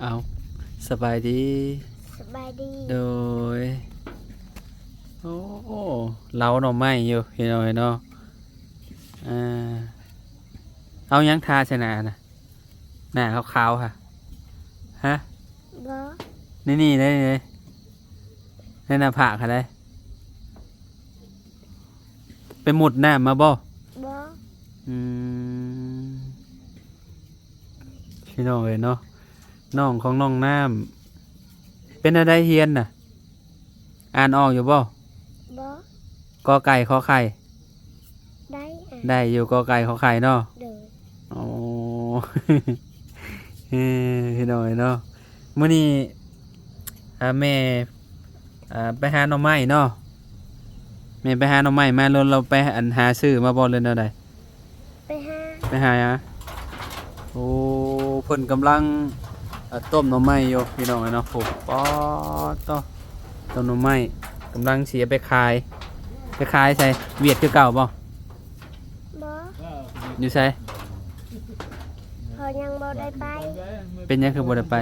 เอาสบายดีสบายดีโดยโอ้เราหน่อไม้อยู่เห็นหน่อยเนาะอ่าเอายังทาชนะนะหน้าขาวๆค่ะฮะบ่ นี่ได้เลยในหน้าผากค่ะได้ไปหมุดหน้ามาบ่บ่อืมพี่น้องเนาะน้องของน้องน้ำเป็นอะไรเฮียนน่ะอ่านออกอยู่บ่บ่กอไก่ขอไข่ได้ได้อยู่กอไก่ขอไข่เนาะเด้อโอ้ พี่น้องเนาะมื้อนี้แม่ไปหาหน่อไม้เนาะแม่ไปหาหน่อไม้มาแล้วเราไปหาซื้อมาบ่เลยเนาะได้ไปหาหยังโอ้เพิ่นกำลังต้มหน่อไม้อยู่พี่น้องเนาะโอ้ป๊อดต้มหน่อไม้กำลังสิเอาไปขายใส่เวียดคือเก่าบ่บ่อยู่ไสพอยังบ่ได้ไปเป็นหยังคือบ่ได้ไป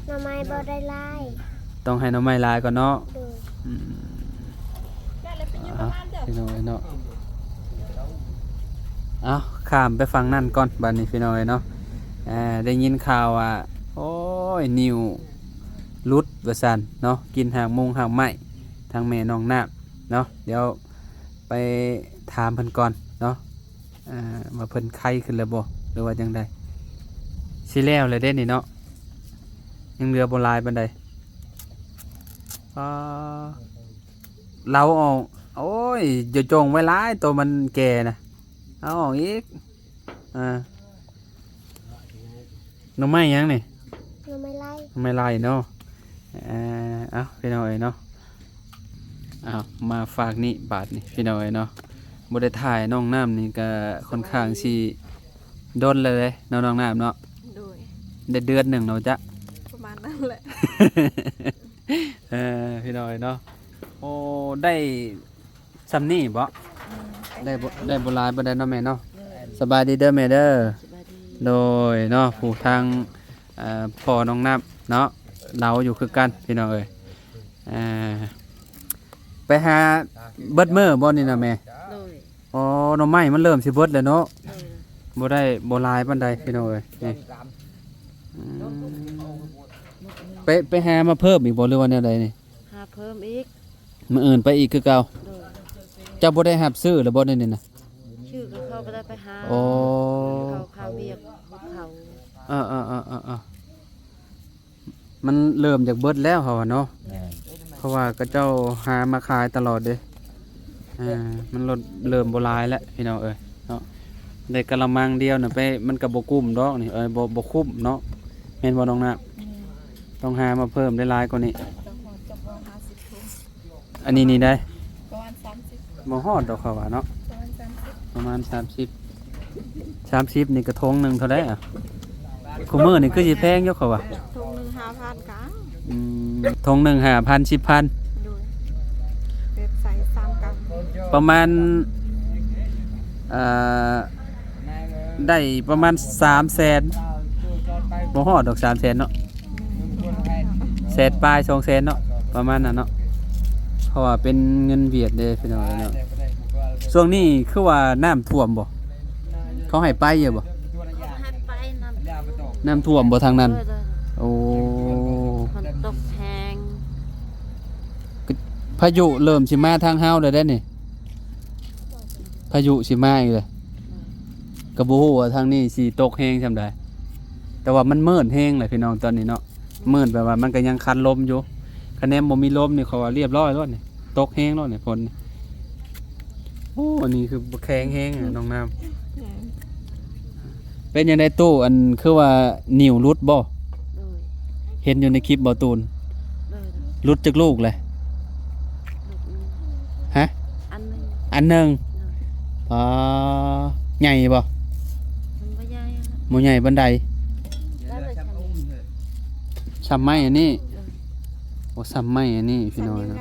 หน่อไม้บ่ได้ลาย ต้องให้หน่อไม้ลายก่อนเนาะเด้อพี่น้องเนาะเอาข้ามไปฟังนั่นก่อนบัดนี้พี่น้องเนาะได้ยินข่าวว่าโอ้ยนิวรุดว่าซั่นเนาะกินหางมงหางไม้ทางแม่น้องน้ำเนาะเดี๋ยวไปถามเพิ่นก่อนเนาะว่าเพิ่นไข้ขึ้นแล้วบ่หรือว่าจังไดสิแล้วเลยเด้นี่เนาะยังเหลือบ่หลายปานใดเราออกโอ้ยอย่าจงไว้หลายตัวมันแก่นะเอาออกอีกหน่อไม้ยังนี่หน่อไม้ลายหน่อไม้ลายเนาะเอาพี่น้อยเนาะเอามาฝากนี่บาทนี่พี่น้อยเนาะบ่ได้ถ่ายน้องน้ำนี่ก็ค่อนข้างสิโดนเลยน้องน้ำเนาะได้เดือนหนึ่งเนาะจ๊ะประมาณนั้นแหละ พี่น้อยเนาะโอ้ได้ซัมนี่บ่ได้โบราณบ่ได้เนาะแม่เนาะสบายดีเด้อแม่เด้อโดยเนาะผู้ทางพ่อน้องน้ำเนาะเราอยู่คือกันพี่น้องเอ้ยไปหาเบิดมื้อบ่นี่นะแม่อ๋อหน่อไม้มันเริ่มสิเบิดแล้วเนาะบ่ได้บ่หลายปานใดพี่น้องเอ้ยนี่ไปหามาเพิ่มอีกบ่หรือว่าแนวใดนี่หาเพิ่มอีกมื้ออื่นไปอีกคือเก่าเจ้าบ่ได้รับซื้อหรือบ่นี่น่ะชื่อเขาก็ได้ไปหาโอ้เขาเวียกเขามันเริ่มจากเบิดแล้วเขาเนาะเพราะว่าก็เจ้าหามาขายตลอดเด้มันเริ่มบ่หลายแล้วพี่น้องเอ้ยเนาะได้กะละมังเดียวน่ะไปมันก็บ่กุ้มดอกนี่บ่คุ้มเนาะแม่นบ่น้องน้ำต้องหามาเพิ่มได้หลายกว่านี้อันนี้นี่ได้ประมาณ30บ่ฮอดดอกเขาว่าเนาะประมาณ30นี่กระทงนึงเท่าใดอ่ะคุมื้อนี่คือสิแพงอยู่เขาว่าทงนึง5,000กะทงนึง 5,000 10,000ดูเว็บไซต์3กรัมประมาณได้ประมาณ 300,000บ่ฮอดดอก 300,000เนาะแสนปลาย 200,000เนาะประมาณนั้นเนาะเพราะว่าเป็นเงินเวียดเด้พี่น้องเนาะช่วงนี้คือว่าน้ำท่วมบ่เขาให้ไปเยอะบ่ให้ไปน้ำท่วมบ่ทางนั้นโอ้มันตกแพงพายุเริ่มสิมาทางเฮาแล้วได้นี่พายุสิมาอีกเลยก็บ่ฮู้ว่าทางนี้สิตกแฮงซำใดแต่ว่ามันมืดแฮงแหละพี่น้องตอนนี้เนาะมืดแบบว่ามันก็ยังคันลมอยู่คะแนนบ่มีลมนี่เขาว่าเรียบร้อยแล้วนี่ตกแฮงแล้วนี่ฝนนี่โอ้อันนี้คือบ่แข็งแฮงน้องน้ำเป็นยังไงตู้อันคือว่านิ้วรุดบ่เห็นอยู่ในคลิปบ่ตูนรุดจากลูกเลยฮะอันหนึ่งใหญ่บ่บ่ใหญ่บันไดซ้ำไม้อันนี้โอ้ซ้ำไม้อันนี้พี่น้อยนะ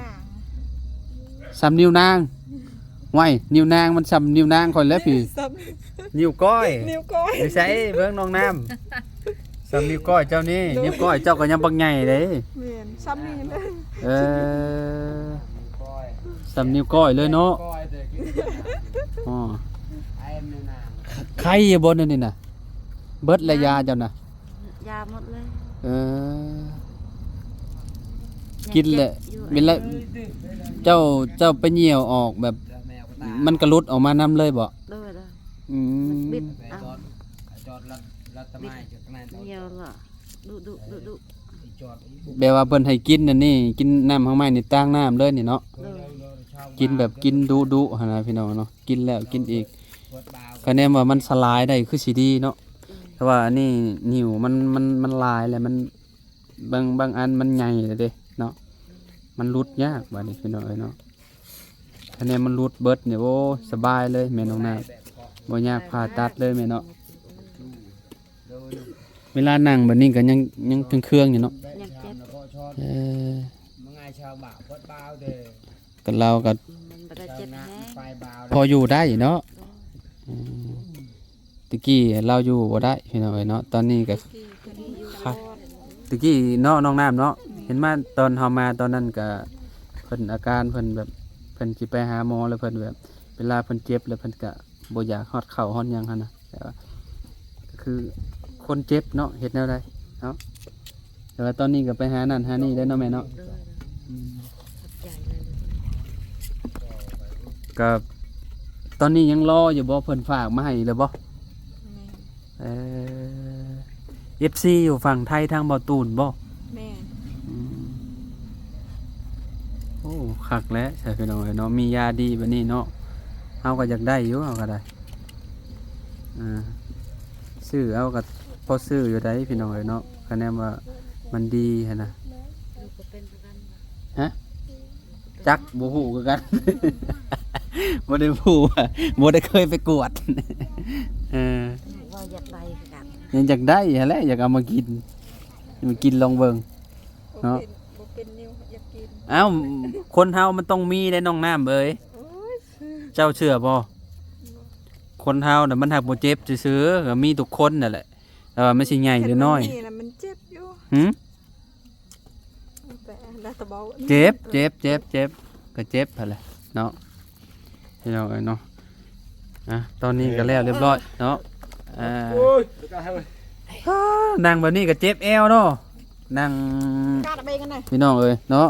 ซ้ำนิ้วนางไว้นิ้วนางมันซ้ำนิ้วนางคนแล้วพี่นิ้วก้อยนิ้วก้อยไปใส่เบิ่งน้องน้ำ สำนิ้วก้อยเจ้านี่นิ้วก้อยเจ้าก็ยังบักใหญ่เด้ แม่นซ้ำนี่เลย เออสำนิ้วก้อยเลยเนาะอ๋อไข่อยู่บนนั่นนี่น่ะเบิดระยาเจ้าน่ะ ยาหมดเลย เออกินแหละเวลาเจ้าไปเหี่ยวออกแบบมันกระลุดออกมานำเลยบ่ เด้อ อืม บิด จอดรัตไม้จอดไม้ตอน เหี่ยวล่ะดุ จอด แบบว่าเพิ่นให้กินนั่นนี่กินน้ำข้างไม้นี่ตั้งน้ำเลยนี่เนาะ เด้อ กินแบบกินดุๆหั่นน่ะพี่น้องเนาะกินแล้วกินอีก ปวดบ่าว คะแนนว่ามันสลายได้คือสิดีเนาะแต่ว่าอันนี้นิ่วมันลายแล้วมันบางอันมันใหญ่เลยเด้เนาะมันรุดยากบัดนี้พี่น้องเอ้ยเนาะคะแนนมันรุดเบิดเนี่ยโอ้สบายเลยแม่น้องนาบ่ยากผ่าตัดเลยแม่เนาะเวลานั่งแบบนี้ก็ยังเครื่องๆอยู่เนาะ ยังเจ็บ แล้วก็ชอด เออ มึงไงชาวบ่าวปวดบ่าวเด้อ ก็เราก็ มันบ่ได้เจ็บแฮง ไฟบ่าว พออยู่ได้เนาะอืมตะกี้เราอยู่บ่ได้พี่น้องเอ้ยเนาะตอนนี้ก็ ครับ ตะกี้เนาะน้องน้ำเนาะเห็นมาตอนเฮามาตอนนั้นก็เพิ่นอาการเพิ่นแบบเพิ่นสิไปหาหมอแล้วเพิ่นแบบเวลาเพิ่นเจ็บแล้วเพิ่นก็บ่อยากฮอดข้าวฮอดหยังหั่นน่ะแต่ว่าก็คือคนเจ็บเนาะเฮ็ดแนวใดเนาะแต่ว่าตอนนี้ก็ไปหานั่นหานี่ได้เนาะแม่เนาะ เด้อ อืม ใจเลย ก็ตอนนี้ยังรออยู่บ่เพิ่นฝากมาให้เลยบ่ แม่ FC อยู่ฝั่งไทยทางบ่อตูนบ่ แม่ อืมโอ้คักแล้วใช่พี่น้องเอ้ยเนาะมียาดีแบบนี้เนาะเฮาก็อยากได้อยู่เฮาก็ได้ซื้อเอาก็พอซื้ออยู่ได้พี่น้องเอ้ยเนาะคะแนนว่ามันดีหั่นน่ะ ลูกก็เป็นคือกัน ฮะจักบ่ฮู้คือกัน บ่ได้ฮู้ว่าบ่ได้เคยไปกวด ว่าอยากได้คือกัน ยังอยากได้หั่นแหละอยากเอามากินลองเบิ่ง เนาะ บ่เป็นนิ้วอยากกิน เอ้าคนเฮามันต้องมีได้น้องน้ำเอ้ย โอ้ย เจ้าเชื่อบ่คนเฮาน่ะมันหักบ่เจ็บซื่อๆก็มีทุกคนนั่นแหละแต่ว่ามันสิใหญ่หรือน้อย นี่น่ะมันเจ็บอยู่ หึ แต่แล้วตะเบา เจ็บก็เจ็บหั่นแหละเนาะพี่น้องเอ้ยเนาะตอนนี้ก็แล้วเรียบร้อยเนาะนั่งแบบนี้ก็เจ็บแอวเนาะนั่ง กาดไปกันหน่อย พี่น้องเอ้ยเนาะ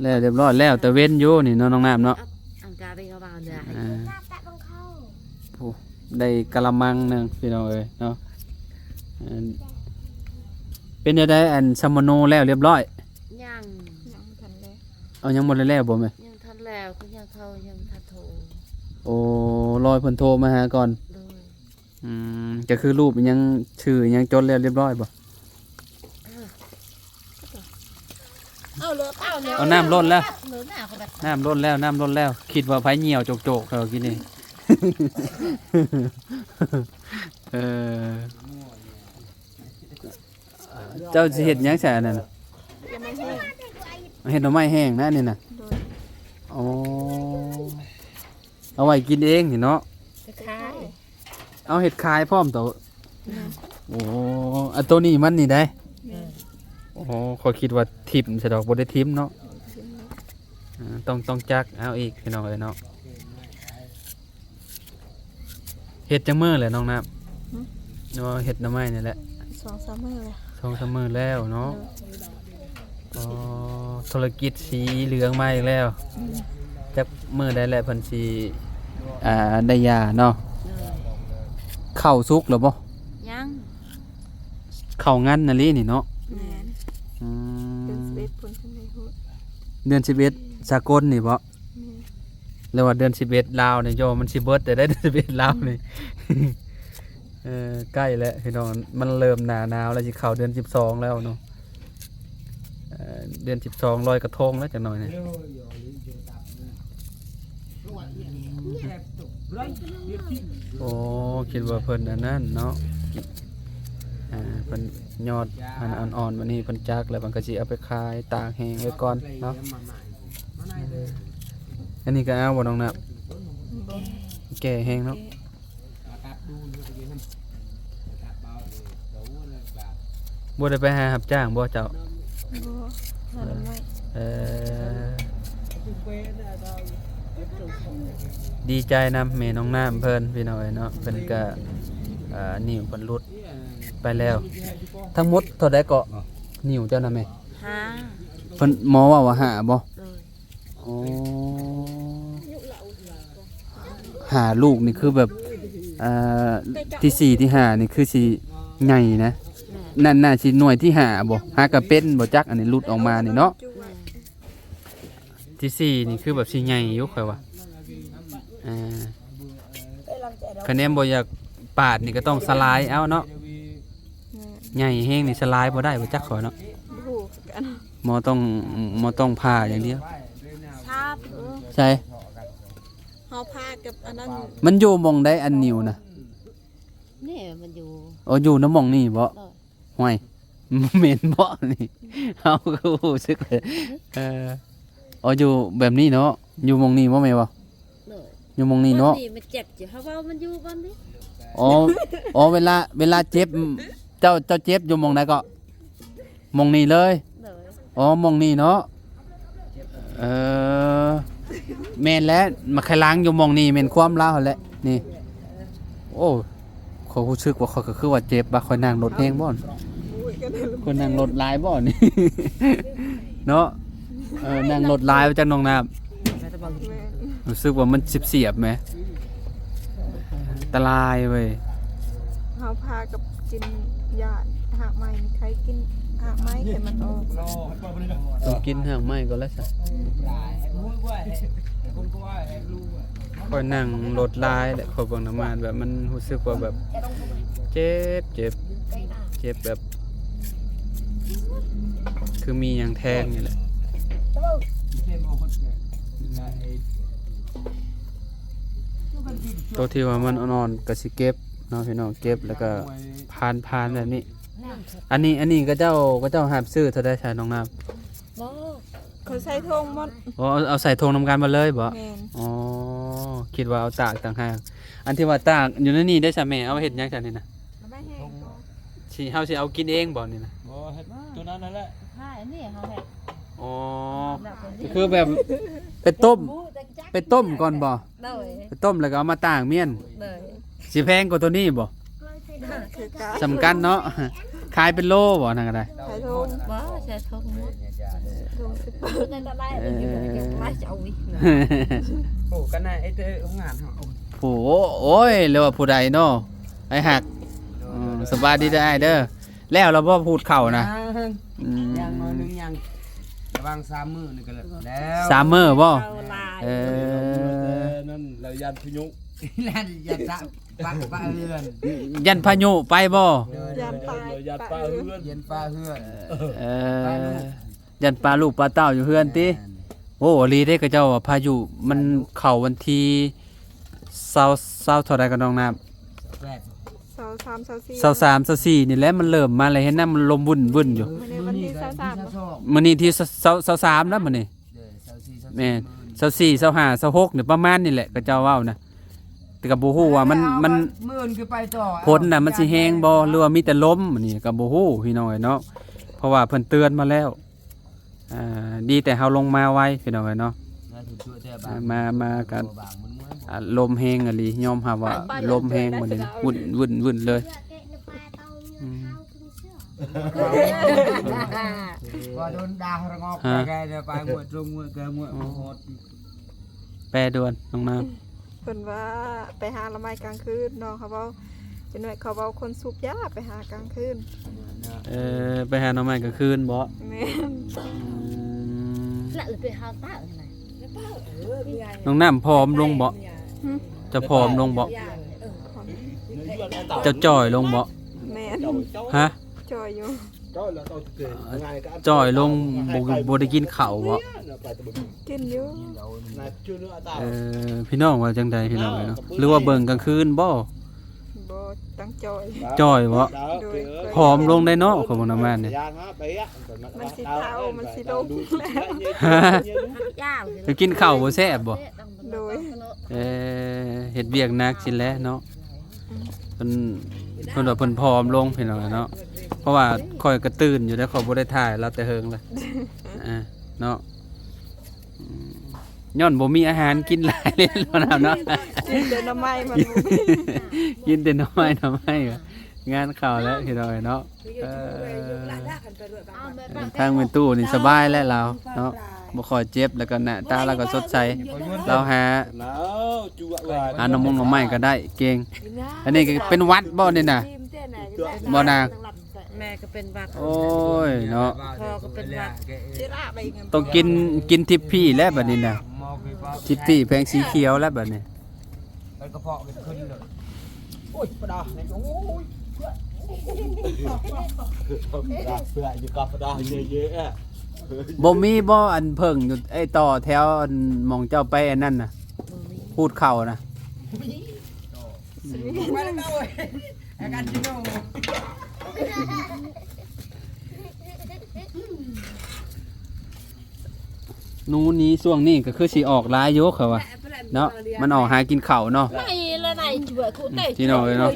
แล้วเรียบร้อยแล้วแต่เว้นอยู่นี่เนาะน้องน้ำเนาะ อังกาไปก็บ้านเลย อ่า ตาแตะบังเข้า โอ้ได้กะละมังหนึงพี่น้องเอ้ยเนาะเป็นจังไดอันซัมโมโนแล้วเรียบร้อย ยังทันแล้ว เอายังหมดแล้วบ่แม่ ยังทันแล้วคือยังเขายังทันโทร โอ้รอยเพิ่นโทรมาหาก่อน เลย ก็คือรูปยังชื่อยังจดแล้วเรียบร้อยบ่ เอาเลยเอาเลย เอาน้ำล้นแล้ว เหลือหน้าเขาแบบ น้ำล้นแล้ว คิดว่าไผเหี่ยวโจกๆเขากินนี่ เออเจ้าสิเฮ็ดหยังซะนั่นน่ะ ยังไม่แห้ง เฮ็ดหน่อไม้แห้งนะนี่น่ะ โดย อ๋อเอาไว้กินเองนี่เนาะ คล้าย เอาเห็ดคายพร้อมตัวโอ้อันตัวนี้มันนี่ได้โอ้ขอยคิดว่าทิมสะดอกบ่ได้ทิมเนาะต้องจักเอาอีกพี่น้องเอ้ยเนาะเห็ดจังมื้อแหละน้องน้ำเนาะเห็ดหน่อไม้นี่แหละ 2-3 มื้อเลย 2-3มื้อแล้วเนาะอ๋อธุรกิจสีเหลืองมาอีกแล้วจักมื้อได้แล้วเพิ่นสิได้ยาเนาะข้าวสุกแล้วบ่ ยัง ข้าวงั้นน่ะลินี่เนาะ แม่น อื เป็น ม สเปซพุ่นขึ้นในหัว เดือน11สากลนี่บ่ แม่น แล้วว่าเดือน11ลาวนี่โยมันสิเบิดแต่ได้เดือน11ลาวนี่ ใกล้แล้วพี่น้องมันเริ่มหน้าหนาวแล้วสิเข้าเดือน12แล้วเนาะเดือน12ลอยกระทงแล้วจักหน่อยนี่โอ้คิดว่าเพิ่นอันนั้นเนาะเพิ่นยอดอันอ่อนๆวันนี้เพิ่นจักแล้วมันก็สิเอาไปขายตากแห้งไว้ก่อนเนาะอันนี้ก็เอาบ่น้องนับแก่แห้งเนาะ บ่ได้ไปหารับจ้างบ่เจ้า บ่หาหน่อไม้ เออดีใจนำแม่น้องน้ำเพิ่นพี่น้อยเนาะเพิ่นก็นิ้วเพิ่นหลุดไปแล้ว ทั้งหมดเท่าใดเกาะนิ้วเจ้าน่ะแม่ ห้า เพิ่นหมอว่าหาบ่ เลย อ๋อหาลูกนี่คือแบบที่สี่ที่ห้านี่คือสิใหญ่นะนั่นน่าสิหน่วยที่ห้าบ่หากะเป็นบ่จักอันนี้หลุดออกมานี่เนาะ จุ๊บ ที่สี่นี่คือแบบสิใหญ่อยู่ค่อยว่าคะแนนบ่อยากปาดนี่ก็ต้องสลายเอาเนาะ แม่น ใหญ่แฮงนี่สลายบ่ได้บ่จักข่อยเนาะ บ่ฮู้คือกัน หมอต้องผ่าอย่างเดียว ชอบ ใช่ เฮาพากับอันนั้น มันอยู่หม่องใดอันนิ้วนะ นี่มันอยู่ อ๋ออยู่น้ำหม่องนี่บ่ เลย ห่วยเหม็นบ่นี่เฮาก็รู้สึกเลยอ๋ออยู่แบบนี้เนาะอยู่หม่องนี้บ่แม่นบ่ เลย อยู่หม่องนี้เนาะ นี่มันเจ็บอยู่เพราะว่ามันอยู่บ้านนี้ อ๋อเวลาเจ็บเจ้าเจ็บอยู่หม่องใดก็หม่องนี้เลย เลย อ๋อหม่องนี้เนาะแม่นแล้วมาคล้างอยู่หม่องนี้แม่นความลาวหั่นแหละนี่โอ้ขอยรู้สึกว่าขอยก็คือว่าเจ็บบ่ค่อยนั่งรถแฮงบ่ อุ้ยกันเลย คนนั่งรถหลายบ่นี่ เนาะนั่งรถหลายไปจากน้องน้ำ แม่น รู้สึกว่ามันเสียบไหมอันตรายเว้ย เฮาพากับกินยาหากไม้ใครกินหากไม้ให้มันออก ต้องกินห่างไม้ก็แล้วสิค่อยนั่งรถหลายแหละขอยเบิ่งน้ำมันแบบมันรู้สึกว่าแบบเจ็บแบบ คือมีอย่างแทงนี่แหละตัวที่ว่ามันอ่อนๆก็สิเก็บเนาะพี่น้องเก็บแล้วก็พานแบบนี้ อันนี้ก็เจ้าหาบซื้อเท่าได้ใช้น้องน้ บ่ เขาใส่ธงหมด ำเอาใส่ธงนำกันมาเลยบ่ แม่น อ๋อคิดว่าเอาตากต่างหากอันที่ว่าตากอยู่ในนี่ได้ซะแม่เอาเฮ็ดหยังซั่นนี่นะ ไม่แห้งก่อน เฮาสิเอากินเองบ่นี่นะ บ่เฮ็ดตัวนั้นนั่นแหละ ใช่นี่เฮาแหละ อ๋อคือแบบไปต้มก่อนบ่ เลย ไปต้มแล้วก็เอามาตากเมียน เลย สิแพงกว่าตัวนี้บ่ คือการ สำคัญเนาะ ขายเป็นโลบ่นั่นก็ได้ ใส่ธง บ่ใช่ทงหมด ธง10 นั่นก็ได้อยู่ในเก็บไว้จะเอาอีก โอ้กันน่ะไอ้เตอของงานเฮา โอ้โหโอ้ยเรียกว่าผู้ใดเนาะไอ้หักสบายดีได้เด้อแล้วเราบ่พูดเข้านะอืม ยังน้อยนึงยังระวัง3มื้อนี่ก็แล้ว สามมื้อบ่ เอาลาย เออ นั่นเรายันพยุ แล้วอย่าซะปักปะเรือน ยันพายุไปบ่ ยามตาย เรายันป้าเพื่อน เย็นฟ้าเฮือน เออยันปลาลูกปลาเต้าอยู่เฮือนติโอ้ลีได้ก็เจ้าว่าพายุมันเข้าวันที่20เท่าใดก็น้องน้ำ แปด 23 24 23 24นี่แหละมันเริ่มมาแล้วเห็นน้ำมันลมวุ่นๆอยู่ มื้อนี้วันที่23 มื้อนี้ที่23แล้วมื้อนี้ แม่น24 25 26นี่ประมาณนี่แหละก็เจ้าเว้านะแต่ก็บ่ฮู้ว่ามัน มื่นคือไปต่อ ผลน่ะมันสิแฮงบ่หรือว่ามีแต่ลมอันนี้ก็บ่ฮู้พี่น้องเอ้ยเนาะเพราะว่าเพิ่นเตือนมาแล้วดีแต่เฮาลงมาไวพี่น้องเอ้ยเนาะมากันลมแฮงอะลียอมรับว่าลมแฮงมื้อนี้วุ่นเลย ก็โดนด่าระงอกไปไกลเดี๋ยวไปหมดตรงหมดเกหมดหมด แปรด่วนน้องน้ำ เพิ่นว่าไปหาละไม้กลางคืนน้องเขาเว้าจังได๋เขาเว้าคนสูบยาไปหากลางคืน ไปหาหน่อไม้กลางคืนบ่ แม่น ละเลยไปหาตาไหน น้องน้ำผอมลงบ่จะผอมลงบ่จะจ่อยลงบ่ แม่น ฮะ จอยอยู่ ก็เราต้องเกิดงานกัน จ่อยลงบ่ได้กินข้าวบ่ กินอยู่ นายชื่อเนื้อตา พี่น้องว่าจังใดพี่น้องเนาะหรือว่าเบิ่งกลางคืนบ่ บ่ตั้งจอย จ่อยบ่ผอมลงได้เนาะของน้ำมันนี่ ยางฮะไปอ่ะ มันสิเท่ามันสิลงย่า จะกินข้าวบ่แซ่บบ่ โดย เฮ็ดเวียกหนักสิแหล้วเนาะเพิ่นว่าเพิ่นผอมลงพี่น้องเนาะ เพราะว่าข่อยก็ตื่นอยู่แล้วข่อยบ่ได้ถ่ายแล้วแต่เฮิงเลยเนาะย้อนบ่มีอาหารกินหลายเลยเนาะเนาะ กินแต่น้ำไม้มัน กินแต่น้อยก็งานเข้าแล้วพี่น้อยเนาะทางเป็นตู้นี่สบายแล้วเราเนาะบ่ค่อยเจ็บแล้วก็หน้าตาเราก็สดใสเราหา nào chú ạ là หาน้ำมันต์ใหม่ก็ได้เก่งอันนี้ก็เป็นวัดบ่นี่น่ะบ่นาง แม่ก็เป็นวัด โอ้ยเนาะ พ่อก็เป็นวัด สิระไปเงิน ต้องกินทิพพี่แล้วบัดนี้น่ะทิพพี่แพงสีเขียวแล้วบัดนี้ มันกระเพาะมันขึ้นเลย ôi bắt đầu này ôi phải như cặp đó dễ dễ à บ่มีบ่อันเพิ่งอยู่ไอ้ต่อแถวอันหมองเจ้าไปอันนั้นน่ะพูดเข้านะ ไปแล้วเว้ยอาการจิโน่ หนูนี้ช่วงนี้ก็คือสิออกหลายอยู่เขาว่าเนาะมันออกหากินข้าวเนาะ này là này vừa cụ tệ Chị nói nó.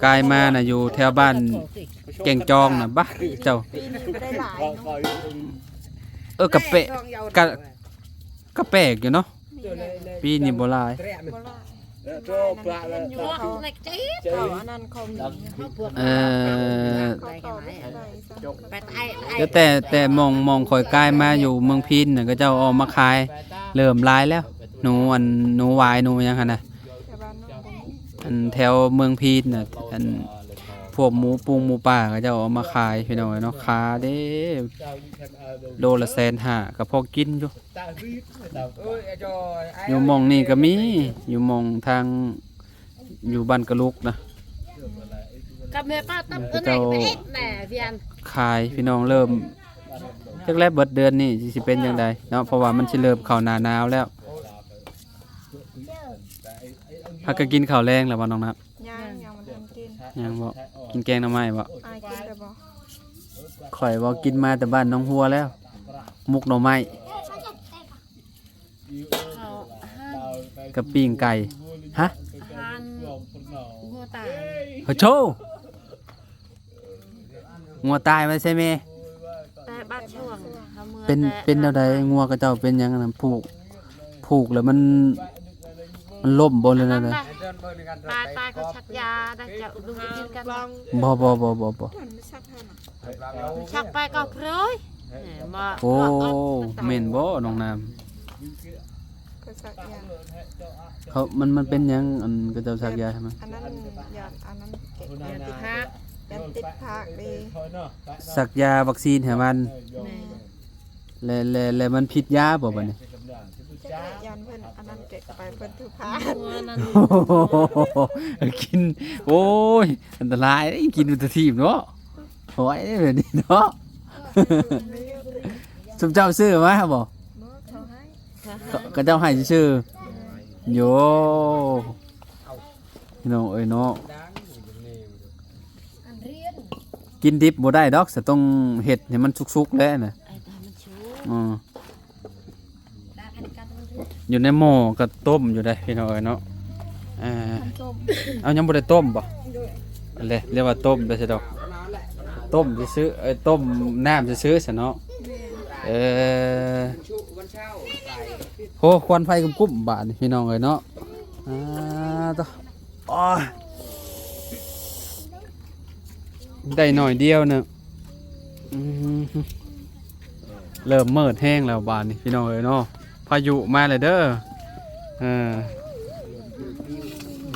กายมาน่ะอยู่แถวบ้านแก่งจองน่ะบ้าเจ้า ปีนี้ก็ได้หลายเนาะ กะเปะกะแปลกอยู่เนาะปีนี้บ่หลาย บ่หลาย cho bạn là เขาเล็กใจ เขาอันนั้นเขามี เขาพวก เขาต่อไม่ได้จ้ะ ไปไอ้ แล้วแต่มองข่อยกายมาอยู่เมืองพินน่ะก็เจ้าเอามาขายเริ่มหลายแล้ว หนูวายหนูหยังหั่นน่ะ แต่บ้านน้องบ่มี อันแถวเมืองพินน่ะอันพวกหมูปุงหมูป่าก็เจ้าเอามาขายพี่น้องเนาะขาเด้โลละ150,000ก็พอกินอยู่ เอ้ยไอ้จอยไอ้ อยู่หมองนี่ก็มีอยู่หมองทางอยู่บ้านกะลุกนะ กับแม่ป้าตับตัวไหนไปเอ็ดแหน่เวียน ขายพี่น้องเริ่มแรกๆเบิดเดือนนี่สิเป็นจังไดเนาะเพราะว่ามันสิเริ่มเข้าหน้าหนาวแล้วพักก็กินข้าวแรงแล้วบ่น้องนับ ยังมันทันกิน ยังบ่กินแกงหน่อไม้บ่ อายกินแต่บ่ ข่อยบ่กินมาแต่บ้านน้องหัวแล้ว มุกหน่อไม้ เขา กับปิ้งไก่ฮะ หานงัวตาย โหโชงัวตายมาใช่ไหม แต่บ้านช่วงเขาเมื่อ เป็นแนวใดงัวกระเจ้าเป็นหยังนั้นผูกแล้วมันล่มบ่เลยนะเลย ตายเขาชักยาได้จะดูกินกัน ลอง บ่ มันไม่ซักให้น่ะ ชักไปก็เพลยมา โอ้แม่นบ่น้องน้ำ ก็ซักยา เขามันเป็นหยังอันกระเจ้าสักยาใช่มั้ย อันนั้นยาอันนั้นเก็บ ยันติดฮัก ยันติดผักดี สักยาวัคซีนให้มันแล้วมันผิดยาบ่บัดนี้ ยันเพิ่นอันนั้นเก็บไปเพิ่นถือผ้า งัวนั้น โอ้โหกินโอ้ยอันตรายเด้กินอุตทีบเนาะโอ้ยแบบนี้เนาะ สมเจ้าซื้อมาบ่ บ่เขาให้ ก็เจ้าให้ชื่อโยพี่น้องเอ้ยเนาะกินดิบบ่ได้ดอกจะต้องเฮ็ดให้มันสุกๆแล้วน่ะ ไอ้ตามันชู อืออยู่ในหม้อก็ต้มอยู่ได้พี่น้องเอ้ยเนาะเอายังบ่ได้ต้มบ่อันแหละเรียกว่าต้มได้ซะดอกต้มซื้อต้มน้ำซื้อซะเนาะวันเช้าใส่ โหควันไฟกุ่มๆบาดนี่พี่น้องเอ้ยเนาะต่ออ้อได้หน่อยเดียวนึงเริ่มมืดแห้งแล้วบาดนี่พี่น้องเอ้ยเนาะพายุมาเลยเด้อ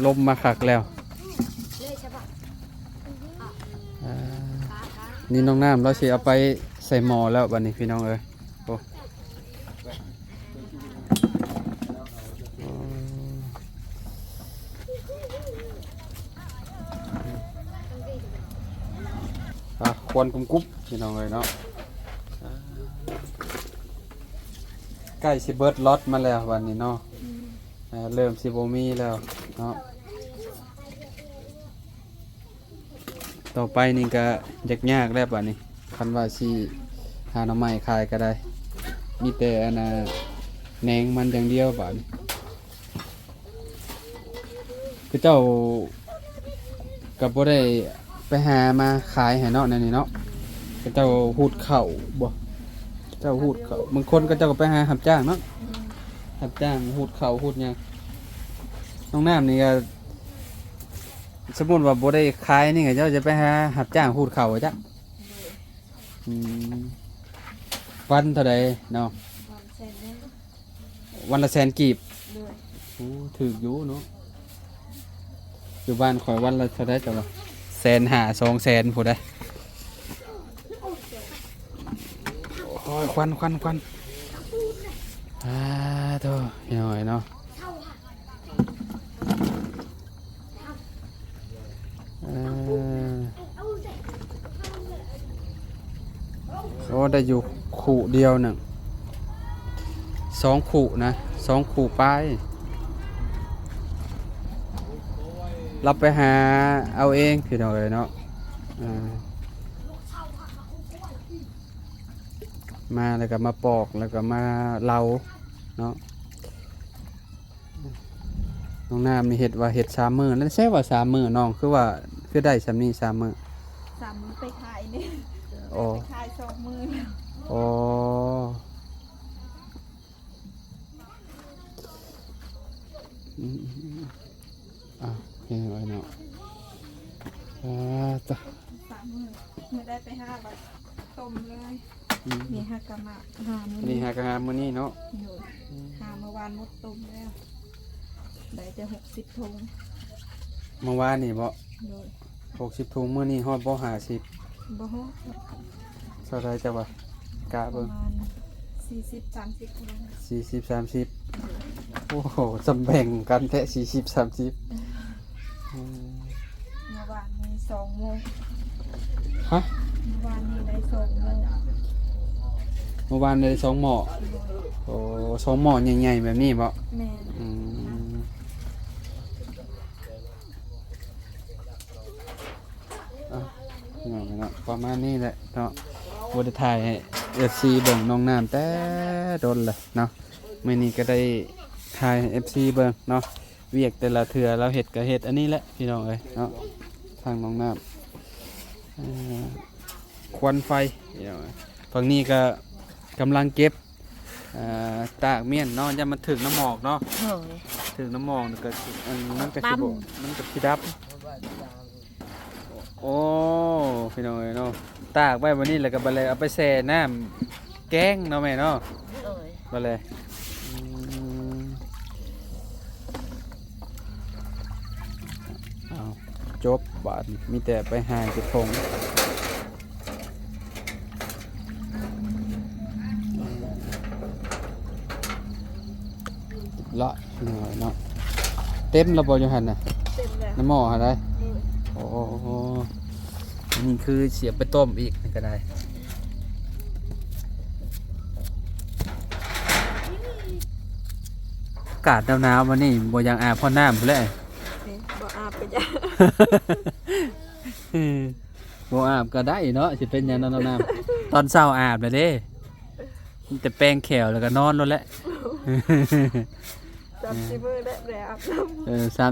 ลมมาคักแล้วนี่น้องน้ำเราสิเอาไปใส่หม้อแล้วบัดนี้พี่น้องเอ้ยโอ้ควันกุ๊บๆพี่น้องเลยเนาะใกล้สิเบิร์ดล็อตมาแล้ววันนี้เนาะเริ่มสิโบมีแล้วเนาะต่อไปนี่ก็ยากแล้ววันนี้คันว่าสิหาหน่อไม้ขายก็ได้มีแต่อันน่ะแหนงมันอย่างเดียวบัดนี้คือเจ้ากับบ่ได้ ไปหามาขายให้เนาะนั่นนี่เนาะก็เจ้าหูดเข่าบ่เจ้าหูดเข่าบางคนก็เจ้าก็ไปหารับจ้างเนาะรับจ้างหูดเข่าหูดหยังน้องน้ำนี่ก็สมมุติว่าบ่ได้ขายนี่ก็เจ้าจะไปหารับจ้างหูดเข่าจ้ะอืมวันเท่าใดเนาะ วันเสร็จแล้ว วันละแสนกีบ ด้วย โอ้ถูกอยู่เนาะอยู่บ้านข่อยวันละเท่าใดจ้ะวะ150,000 200,000ผู้ใดโอ้ยควันโธ่พี่น้อยเนาะโอ้ได้อยู่ขู่เดียวหนึ่ง2 ขู่นะ2 ขู่ป้ายเราไปหาเอาเองพี่น้องเลยเนาะมาแล้วก็มาปอกแล้วก็มาเล่าเนาะน้องน้ำมีเห็ดว่าเห็ด3 มื้อนั่นใช่ว่า3 มื้อน้องคือว่าคือได้สำนี้3 มื้อ 3 มื้อไปขายนี่ โอ้ ไปขาย2 มื้อ โอ้อ่ะเห็นไว้เนาะจ้ะ 3 มื้อเมื่อได้ไป5บาทต้มเลยนี่5กะมะ5มื้อ นี่หากงานมื้อนี้เนาะ อยู่5เมื่อวานหมดต้มแล้วได้แต่60 ถุง เมื่อวานนี่บ่ โดย 60 ถุงมื้อนี้ฮอดบ่50 บ่ฮอด เท่าไรจ้ะวะกะ ป เบิ่ ระ ง มาณ40-30ถุง 40 30โอ้โหสำแบ่งกันแท้40 30อืม เมื่อวานนี้2 โมง ฮะ เมื่อวานนี้ได้2 โมง เมื่อวานเลย2 หม้อโอ้2 หม้อใหญ่ๆแบบนี้บ่ แม่น อืมอ่ะเนาะประมาณนี้แหละเนาะบ่ได้ถ่ายให้ FC เบิ่งน้องน้ำแต่โดนเลยเนาะมื้อนี้ก็ได้ถ่ายให้ FC เบิ่งเนาะเวียกแต่ละเทื่อเราเฮ็ดก็เฮ็ดอันนี้แหละพี่น้องเอ้ยเนาะทางน้องน้ำควันไฟพี่น้องเอ้ยฝั่งนี้ก็กำลังเก็บตากเมี่ยนเนาะอย่ามันถึงน้ำหมอกเนาะ เฮ้ย ถึงน้ำหมอกนี่ก็มันก็สิ ปั๊ม บ่มันก็สิดับ โอ้พี่น้องเอ้ยเนาะตากไว้วันนี้แล้วก็บัดเลยเอาไปแช่น้ำแกงเนาะแม่เนาะ เอ้ย บัดเลยเอาจบบาดนี้มีแต่ไปหาเก็บทงละพี่น้องเอ้ยเนาะเต็มระบบอยู่หั่นน่ะ เต็มแล้ว น้ำหม้อหาได้โอ้โหอันนี้คือเสียบไปต้มอีกนี่ก็ได้อากาศหนาวๆวันนี้บ่ยังอาบพ่อน้ำพุ่นแหละ นี่บ่อาบไปจ้ะ บ่อาบก็ได้เนาะสิเป็นหยังเนาะน้ำตอนเช้าอาบเลยเด้มีแต่แป้งแขวแล้วก็นอนแล้วแหละ จับสิมือได้แล้วอาบน้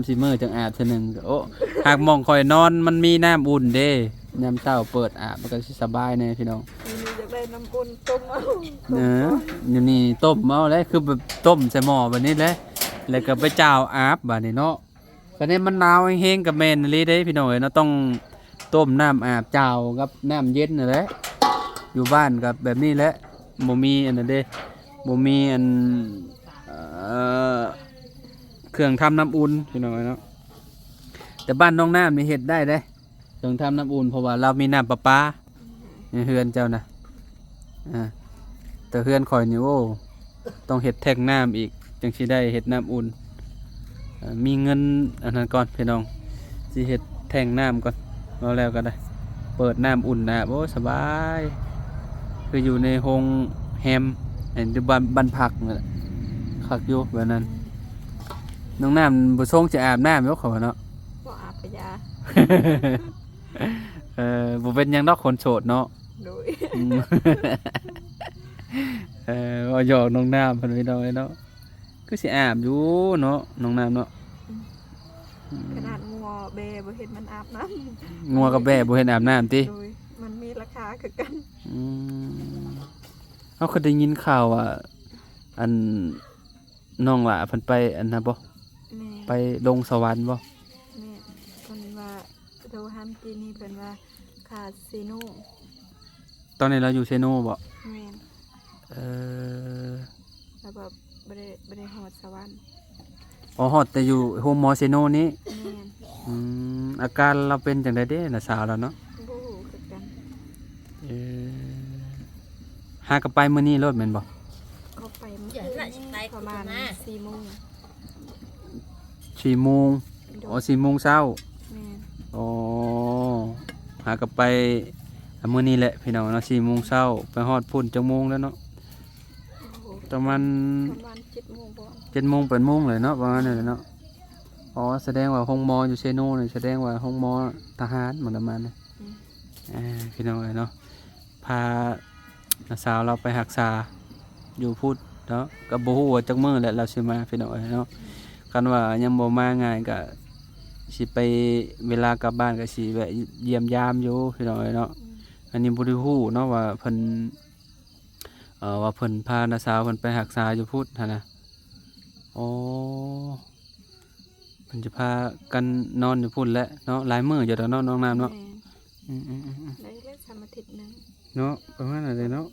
ำ 3-4 มื้อจังอาบเทื่อหนึงก็โอ้หากหมองคอยนอนมันมีน้ำอุ่นเด้ยามเช้าเปิดอาบมันก็สิสบายแน่พี่น้อง มีอยากได้น้ำอุ่นต้มเอา เนอะอยู่นี่ต้มเอาเลยคือแบบต้มใส่หม้อแบบนี้แหละแล้วก็ไปจ่าวอาบแบบนี้เนาะก็เนี่ยมันหนาวแห้งๆกับแม่นเลยเด้พี่น้องเอ้ยเนาะต้องต้มน้ำอาบจ่าวกับน้ำเย็นนั่นแหละอยู่บ้านกับแบบนี้แหละบ่มีอันนั้นเด้บ่มีอันเครื่องทำน้ำอุ่นพี่น้องเอ้ยเนาะแต่บ้านน้องน้ำนี่เฮ็ดได้เด้เครื่องทำน้ำอุ่นเพราะว่าเรามีน้ำประปาในเฮือนเจ้านะแต่เฮือนข่อยนี่โอ้ต้องเฮ็ดแท่งน้ำอีกจังสิได้เฮ็ดน้ำอุ่นมีเงินอันนั้นก่อนพี่น้องสิเฮ็ดแท่งน้ำก่อนเอาแล้วก็ได้เปิดน้ำอุ่นนะโอ้สบายคืออยู่ในโรงแฮมเห็นอยู่บ้านพักนั่นแหละคักอยู่แบบนั้นน้องน้ำบ่ทรงจะอาบน้ำอยู่เขาว่าเนาะ บ่อาบไปจ้ะ บ่เป็นหยังดอกคนโสดเนาะ โดย อืม ว่าหยอกน้องน้ำเพิ่นพี่น้องเนาะคือสิอาบอยู่เนาะน้องน้ำเนาะ ขนาดงัว เบบ่เห็นมันอาบน้ำ งัวกับแบะบ่เห็นอาบน้ำติ โดยมันมีราคาคือกัน อืมเฮาเคยได้ยินข่าวว่าอันน้องหล่าเพิ่นไปอันน่ะบ่ แม่ ไปลงสวรรค์บ่ แม่เพิ่นว่าโดหันปีนี้เพิ่นว่าขาดซีโน่ ตอนนี้เราอยู่เซโนบ่ แม่น เออ แล้วแบบบ่ได้ฮอดสวรรค์ อ๋อฮอดแต่อยู่โฮมหมอเซโนนี้ แม่น อาการเราเป็นจังได๋เด้น่ะสาวแล้วเนาะ บ่ฮู้คือกัน เออหากนไปมื้อนี้รถแม่นบ่ เขาไปเมื่อ อย่า คื ละ น สิไป ประมาณ มา 4 โมง 4 โมง โด อ๋อย 4 โมงเช้า แม่น อ๋อหากนไปมื้อนี้แหละพี่น้องเนาะ4 โมงเช้าไปฮอดพุ่นจังโมงแล้วเนาะ โอ้โห ประมาณ ประมาณ7 โมงบ่ 7 โมง8 โมงเลยเนาะประมาณนั้นแหละเนาะอ๋อแสดงว่าห้องหมออยู่เซโนนี่แสดงว่าห้องหมอทหารเหมือนประมาณนั้น พี่น้องเอ้ยเนาะพาน้าสาวเราไปรักษาอยู่พุทธเนาะก็บ่ฮู้ว่าจักมื้อแหละเราสิมาพี่น้องเอ้ยเนาะกันว่ายังบ่มาง่ายก็สิไปเวลากลับบ้านก็สิแวะเยี่ยมยามอยู่พี่น้องเอ้ยเนาะอันนี้บ่ได้ฮู้เนาะว่าเพิ่นว่าเพิ่นพาน้าสาวเพิ่นไปรักษาอยู่พุทธหั่นน่ะอ๋อเพิ่นจะพากันนอนอยู่พุทธแหละเนาะหลายมื้ออยู่ดอกเนาะน้องน้ำเนาะ แม่น อืม ได้เลย3 อาทิตย์หนึง เนาะประมาณนั้นเลยเนาะ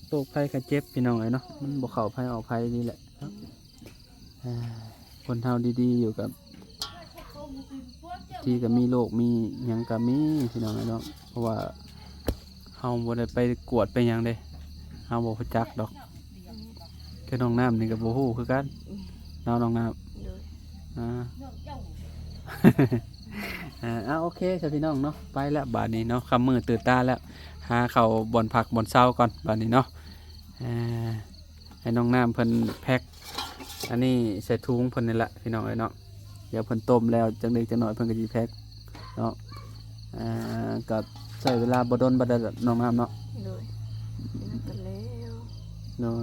โรคภัยไข้เจ็บพี่น้องไอ้เนาะมันบ่เข้าภัยออกภัยนี่แหละเนาะอ่าคนเฮาดีๆอยู่กับที่ก็มีโรคมีหยังก็มีพี่น้องไอ้เนาะเพราะว่าเฮาบ่ได้ไปกวดไปหยังเด้เฮาบ่รู้จักดอกคือน้องน้ำนี่ก็บ่ฮู้คือกันเนาะน้องน้ำ โดย อ่า โอเคสวัสดีน้องเนาะไปแล้วบาดนี้เนาะคำมือตื่นตาแล้วหาเขาบ่อนผักบ่อนเศร้าก่อนบาดนี้เนาะให้น้องน้ำเพิ่นแพ็คอันนี้ใส่ถุงเพิ่นนี่แหละพี่น้องเอ้ยเนาะเดี๋ยวเพิ่นต้มแล้วจังเล็กจังน้อยเพิ่นก็สิแพ็คเนาะก็ใช้เวลาบ่ดนบ่ได้ดอกน้องน้ำเนาะ โดยนั่นก็แล้ว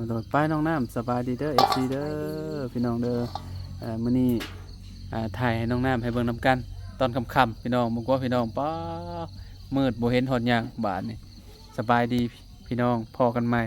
โดยไปน้องน้ำสบายดีเด้อ FC เด้อพี่น้องเด้อมื้อนี้ถ่ายให้น้องน้ำให้เบิ่งนำกันตอนค่ำๆพี่น้องบ่กลัวพี่น้องป้ามืดบ่เห็นฮอดหยังบาดนี่สบายดีพี่น้องพอกันใหม่